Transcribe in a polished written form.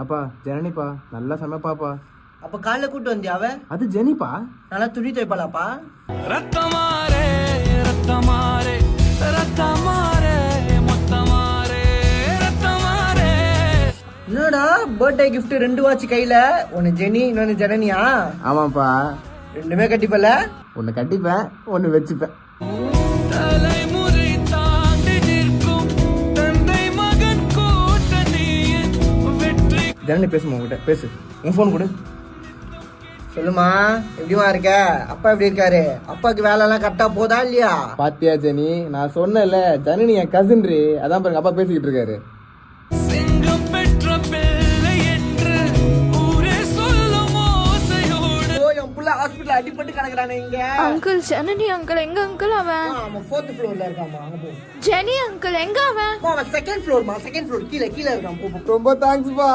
அப்பா ஜனனிப்பா நல்லா சமைப்பாப்பா. அப்ப காலைல கூட்டு வந்தியா அவ? அது ஜெனிப்பா. நல்லா துணி துவைப்பாளாப்பா. ரத்தமாரே ரத்தமாரே ரத்தமாரே மொத்தமாரே ரத்தமாரே. என்னடா பர்த்டே கிஃப்ட் 2 வாட்ச் கையில, ஒன்னு ஜெனி இன்னொன்னு ஜனனியா? ஆமாப்பா, ரெண்டுமே கட்டிப்பல. ஒன்னு கட்டிப்பேன் ஒன்னு வச்சுப்பேன். தலைமுறை தாண்டி நிற்கும் தந்தை மகன் கூட்டணியின் வெற்றி. ஜனனி பேசுமா உங்ககிட்ட, பேசு. உன் ஃபோன் கொடு. சொல்லுமா, எப்படிமா இருக்க? அப்பா எப்படி இருக்காரு? அப்பாக்கு வேலை எல்லாம் கரெக்டா போதா இல்லையா? பாத்தியா ஜெனி, நான் சொன்னேன்ல ஜனனி என் கசின்ரி. அதான் பாருங்க அப்பா பேசிக்கிட்டு இருக்காரு. சிங்கம் பெற்ற பிள்ளை என்று ஊரே சொல்லும் ஓசையோடு. ஓ, என் புள்ள ஹாஸ்பிடல்ல அடிபட்டு கிடக்குறானே இங்க. அங்கிள் ஜனனி அங்கிள் எங்க அங்கிள் அவன்? அவன் 4th ஃப்ளோர்ல இருக்காமா, அங்க போ. ஜெனி அங்கிள் எங்க அவன்? அவன் 2nd ஃப்ளோர்மா, 2nd ஃப்ளோர் கீழ இருக்கான், போ. ரொம்ப தேங்க்ஸ்பா.